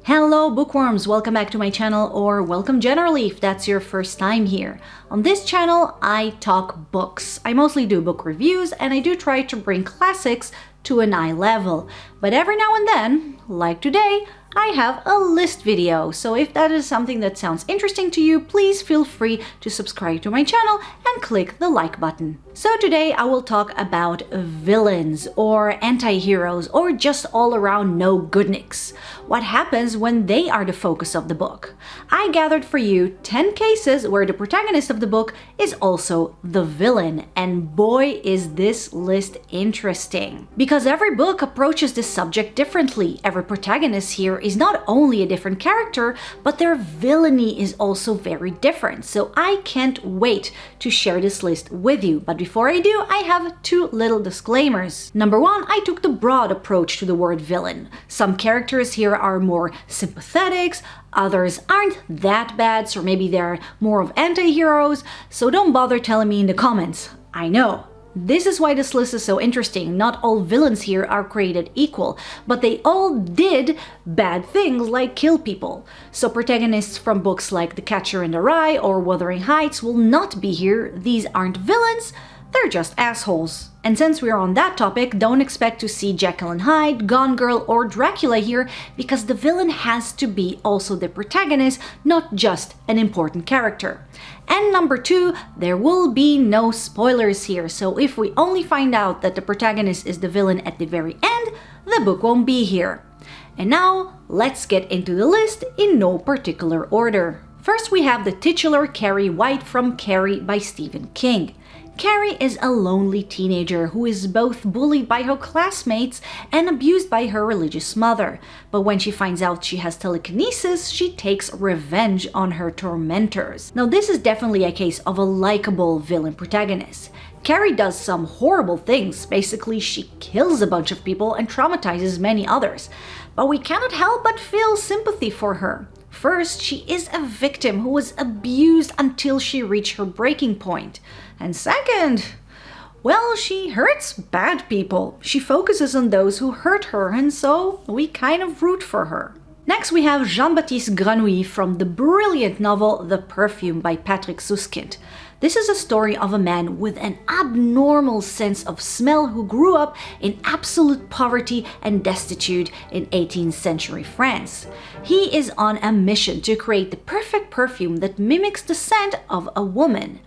Hello bookworms, welcome back to my channel, or welcome generally if that's your first time here. On this channel I talk books. I mostly do book reviews and I do try to bring classics to an eye level. But every now and then, like today, I have a list video, so if that is something that sounds interesting to you, please feel free to subscribe to my channel and click the like button. So today I will talk about villains or anti-heroes or just all around no-goodniks. What happens when they are the focus of the book? I gathered for you 10 cases where the protagonist of the book is also the villain, and boy is this list interesting. Because every book approaches this subject differently. Every protagonist here is not only a different character, but their villainy is also very different. So I can't wait to share this list with you. But before I do, I have two little disclaimers. Number one, I took the broad approach to the word villain. Some characters here are more sympathetic, others aren't that bad, so maybe they're more of anti-heroes, so don't bother telling me in the comments. I know. This is why this list is so interesting. Not all villains here are created equal, but they all did bad things like kill people. So protagonists from books like The Catcher in the Rye or Wuthering Heights will not be here. These aren't villains, they're just assholes. And since we're on that topic, don't expect to see Jekyll and Hyde, Gone Girl, or Dracula here, because the villain has to be also the protagonist, not just an important character. And number two, there will be no spoilers here, so if we only find out that the protagonist is the villain at the very end, the book won't be here. And now, let's get into the list in no particular order. First we have the titular Carrie White from Carrie by Stephen King. Carrie is a lonely teenager who is both bullied by her classmates and abused by her religious mother. But when she finds out she has telekinesis, she takes revenge on her tormentors. Now this is definitely a case of a likable villain protagonist. Carrie does some horrible things. Basically, she kills a bunch of people and traumatizes many others. But we cannot help but feel sympathy for her. First, she is a victim who was abused until she reached her breaking point. And second, well, she hurts bad people. She focuses on those who hurt her, and so we kind of root for her. Next we have Jean-Baptiste Grenouille from the brilliant novel The Perfume by Patrick Suskind. This is a story of a man with an abnormal sense of smell who grew up in absolute poverty and destitute in 18th century France. He is on a mission to create the perfect perfume that mimics the scent of a woman.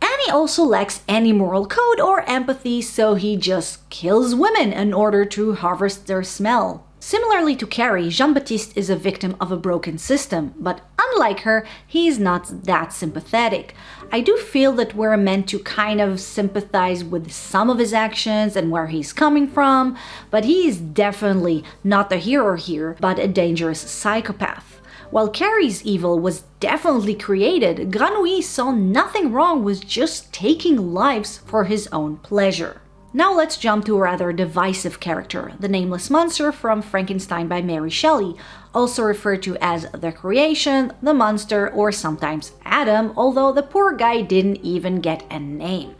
And he also lacks any moral code or empathy, so he just kills women in order to harvest their smell. Similarly to Carrie, Jean-Baptiste is a victim of a broken system, but unlike her, he's not that sympathetic. I do feel that we're meant to kind of sympathize with some of his actions and where he's coming from, but he is definitely not the hero here, but a dangerous psychopath. While Carrie's evil was definitely created, Grenouille saw nothing wrong with just taking lives for his own pleasure. Now let's jump to a rather divisive character, the nameless monster from Frankenstein by Mary Shelley, also referred to as the creation, the monster, or sometimes Adam, although the poor guy didn't even get a name.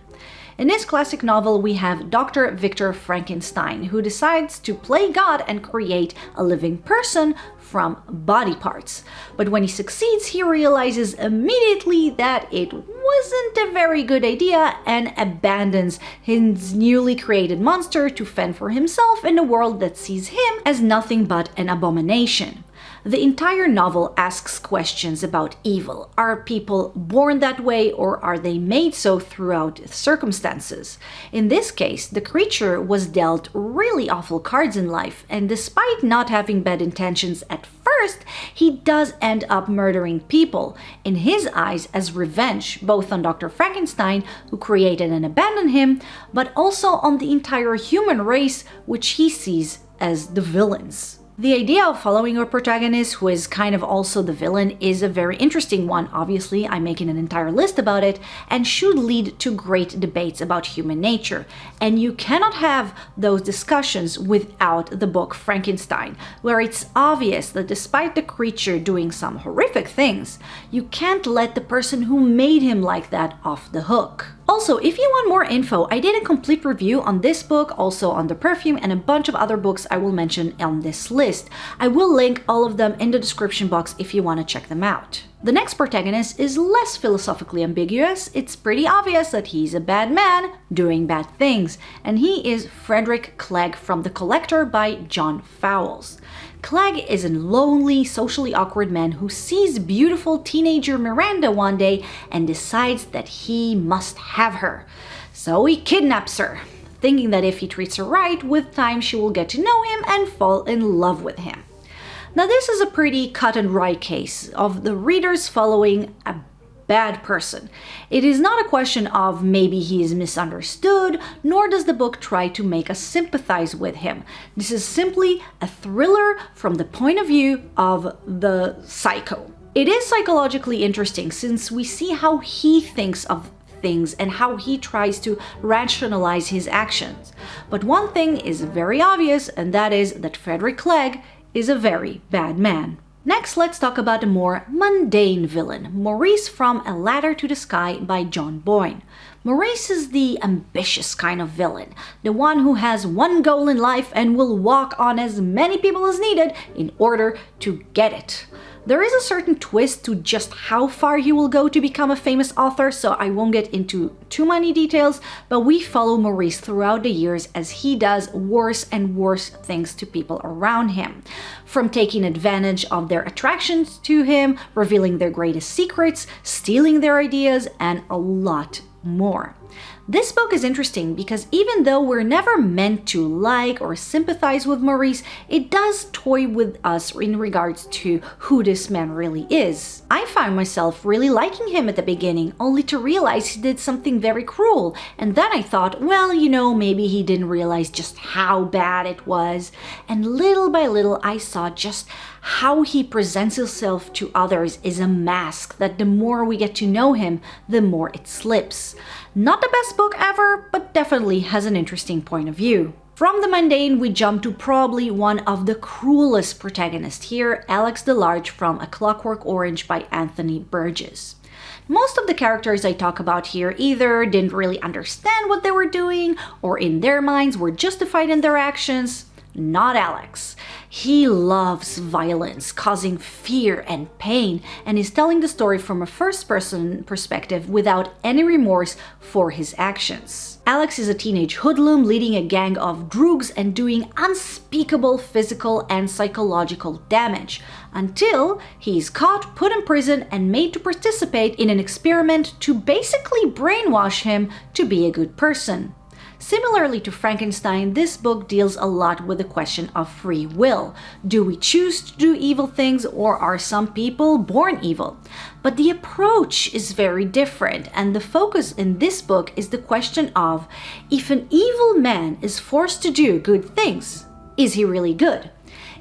In this classic novel, we have Dr. Victor Frankenstein, who decides to play God and create a living person from body parts. But when he succeeds, he realizes immediately that it wasn't a very good idea and abandons his newly created monster to fend for himself in a world that sees him as nothing but an abomination. The entire novel asks questions about evil. Are people born that way, or are they made so throughout circumstances? In this case, the creature was dealt really awful cards in life, and despite not having bad intentions at first, he does end up murdering people, in his eyes as revenge, both on Dr. Frankenstein, who created and abandoned him, but also on the entire human race, which he sees as the villains. The idea of following a protagonist who is kind of also the villain is a very interesting one. Obviously, I'm making an entire list about it and should lead to great debates about human nature. And you cannot have those discussions without the book Frankenstein, where it's obvious that despite the creature doing some horrific things, you can't let the person who made him like that off the hook. Also, if you want more info, I did a complete review on this book, also on The Perfume, and a bunch of other books I will mention on this list. I will link all of them in the description box if you want to check them out. The next protagonist is less philosophically ambiguous. It's pretty obvious that he's a bad man doing bad things, and he is Frederick Clegg from The Collector by John Fowles. Clegg is a lonely, socially awkward man who sees beautiful teenager Miranda one day and decides that he must have her. So he kidnaps her, thinking that if he treats her right, with time she will get to know him and fall in love with him. Now this is a pretty cut and dry case of the readers following a bad person. It is not a question of maybe he is misunderstood, nor does the book try to make us sympathize with him. This is simply a thriller from the point of view of the psycho. It is psychologically interesting since we see how he thinks of things and how he tries to rationalize his actions. But one thing is very obvious, and that is that Frederick Clegg is a very bad man. Next, let's talk about a more mundane villain, Maurice from A Ladder to the Sky by John Boyne. Maurice is the ambitious kind of villain, the one who has one goal in life and will walk on as many people as needed in order to get it. There is a certain twist to just how far he will go to become a famous author, so I won't get into too many details, but we follow Maurice throughout the years as he does worse and worse things to people around him. From taking advantage of their attractions to him, revealing their greatest secrets, stealing their ideas, and a lot more. This book is interesting because even though we're never meant to like or sympathize with Maurice, it does toy with us in regards to who this man really is. I found myself really liking him at the beginning, only to realize he did something very cruel, and then I thought, well, maybe he didn't realize just how bad it was, and little by little I saw just how he presents himself to others is a mask that the more we get to know him, the more it slips. Not the best book ever, but definitely has an interesting point of view. From the mundane, we jump to probably one of the cruelest protagonists here, Alex DeLarge from A Clockwork Orange by Anthony Burgess. Most of the characters I talk about here either didn't really understand what they were doing, or in their minds were justified in their actions. Not Alex. He loves violence, causing fear and pain, and is telling the story from a first-person perspective without any remorse for his actions. Alex is a teenage hoodlum leading a gang of droogs and doing unspeakable physical and psychological damage, until he's caught, put in prison, and made to participate in an experiment to basically brainwash him to be a good person. Similarly to Frankenstein, this book deals a lot with the question of free will. Do we choose to do evil things, or are some people born evil? But the approach is very different, and the focus in this book is the question of, if an evil man is forced to do good things, is he really good?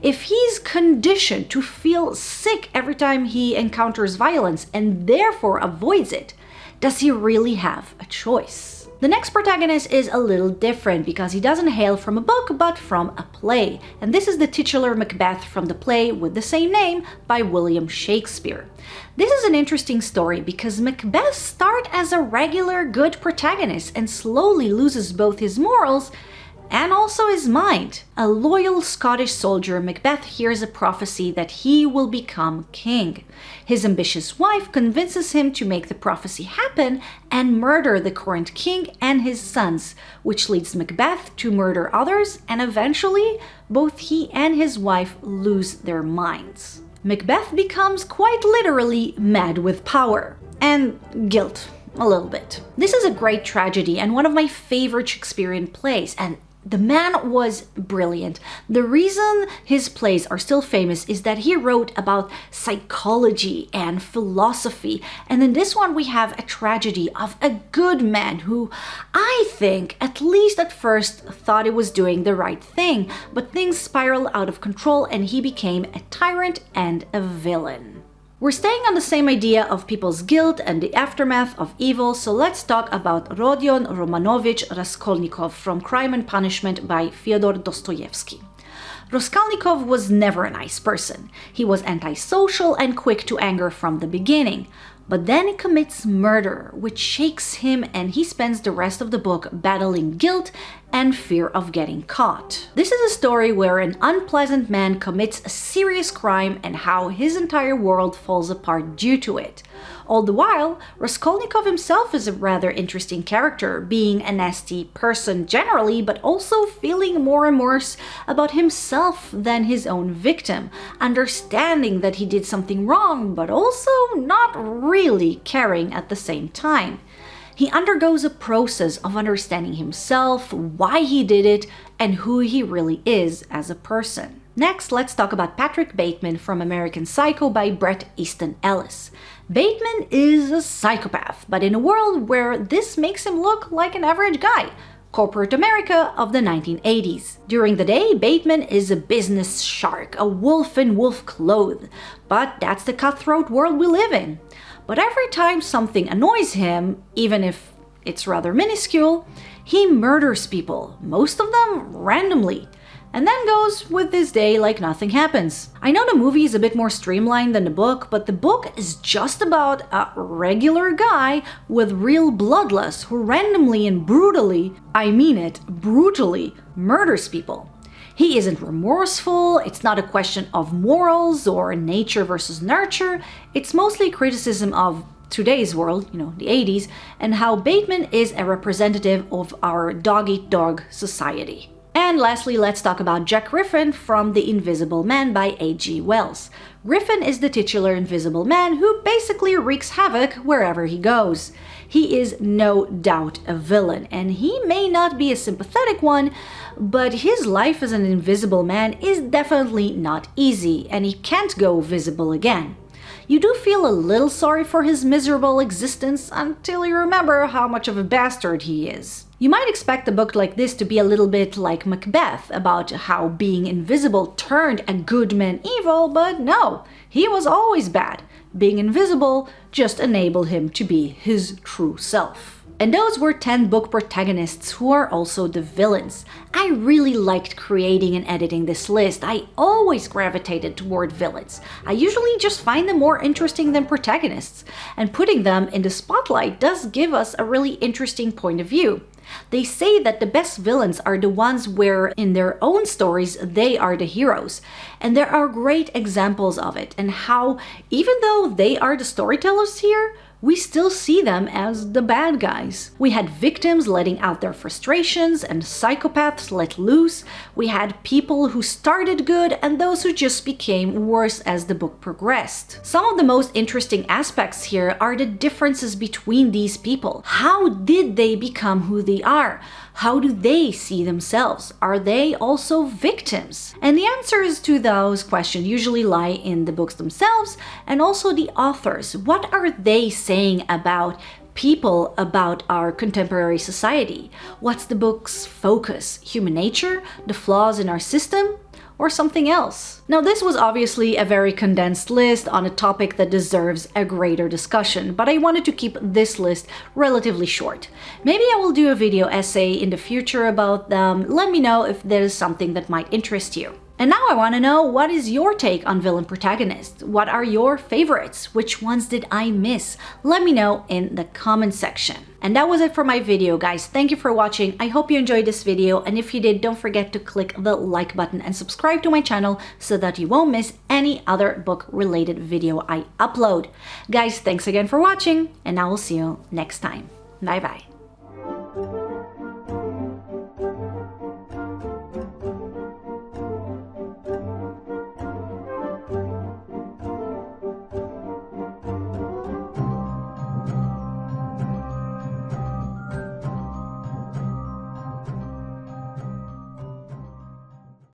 If he's conditioned to feel sick every time he encounters violence and therefore avoids it, does he really have a choice? The next protagonist is a little different because he doesn't hail from a book but from a play, and this is the titular Macbeth from the play with the same name by William Shakespeare. This is an interesting story because Macbeth starts as a regular good protagonist and slowly loses both his morals and also his mind. A loyal Scottish soldier, Macbeth hears a prophecy that he will become king. His ambitious wife convinces him to make the prophecy happen and murder the current king and his sons, which leads Macbeth to murder others, and eventually both he and his wife lose their minds. Macbeth becomes quite literally mad with power and guilt a little bit. This is a great tragedy and one of my favorite Shakespearean plays, and the man was brilliant. The reason his plays are still famous is that he wrote about psychology and philosophy. And in this one we have a tragedy of a good man who I think, at least at first, thought he was doing the right thing. But things spiraled out of control and he became a tyrant and a villain. We're staying on the same idea of people's guilt and the aftermath of evil, so let's talk about Rodion Romanovich Raskolnikov from Crime and Punishment by Fyodor Dostoevsky. Raskolnikov was never a nice person. He was antisocial and quick to anger from the beginning. But then he commits murder, which shakes him, and he spends the rest of the book battling guilt and fear of getting caught. This is a story where an unpleasant man commits a serious crime and how his entire world falls apart due to it. All the while, Raskolnikov himself is a rather interesting character, being a nasty person generally, but also feeling more remorse about himself than his own victim, understanding that he did something wrong, but also not really caring at the same time. He undergoes a process of understanding himself, why he did it, and who he really is as a person. Next, let's talk about Patrick Bateman from American Psycho by Bret Easton Ellis. Bateman is a psychopath, but in a world where this makes him look like an average guy. Corporate America of the 1980s. During the day, Bateman is a business shark, a wolf in wolf clothes. But that's the cutthroat world we live in. But every time something annoys him, even if it's rather minuscule, he murders people, most of them randomly, and then goes with his day like nothing happens. I know the movie is a bit more streamlined than the book, but the book is just about a regular guy with real bloodlust who randomly and brutally, I mean it, brutally, murders people. He isn't remorseful, it's not a question of morals or nature versus nurture, it's mostly criticism of today's world, the 80s, and how Bateman is a representative of our dog-eat-dog society. And lastly, let's talk about Jack Griffin from The Invisible Man by H.G. Wells. Griffin is the titular Invisible Man who basically wreaks havoc wherever he goes. He is no doubt a villain, and he may not be a sympathetic one, but his life as an Invisible Man is definitely not easy, and he can't go visible again. You do feel a little sorry for his miserable existence until you remember how much of a bastard he is. You might expect a book like this to be a little bit like Macbeth, about how being invisible turned a good man evil, but no, he was always bad. Being invisible just enabled him to be his true self. And those were 10 book protagonists who are also the villains. I really liked creating and editing this list. I always gravitated toward villains. I usually just find them more interesting than protagonists, and putting them in the spotlight does give us a really interesting point of view. They say that the best villains are the ones where in their own stories they are the heroes. And there are great examples of it, and how even though they are the storytellers here, we still see them as the bad guys. We had victims letting out their frustrations and psychopaths let loose. We had people who started good and those who just became worse as the book progressed. Some of the most interesting aspects here are the differences between these people. How did they become who they are? How do they see themselves? Are they also victims? And the answers to those questions usually lie in the books themselves and also the authors. What are they saying about people, about our contemporary society? What's the book's focus? Human nature? The flaws in our system? Or something else? Now, this was obviously a very condensed list on a topic that deserves a greater discussion, but I wanted to keep this list relatively short. Maybe I will do a video essay in the future about them. Let me know if there is something that might interest you. And now I want to know, what is your take on villain protagonists? What are your favorites? Which ones did I miss? Let me know in the comment section. And that was it for my video, guys. Thank you for watching. I hope you enjoyed this video, and if you did, don't forget to click the like button and subscribe to my channel so that you won't miss any other book-related video I upload. Guys, thanks again for watching, and I will see you next time. Bye bye.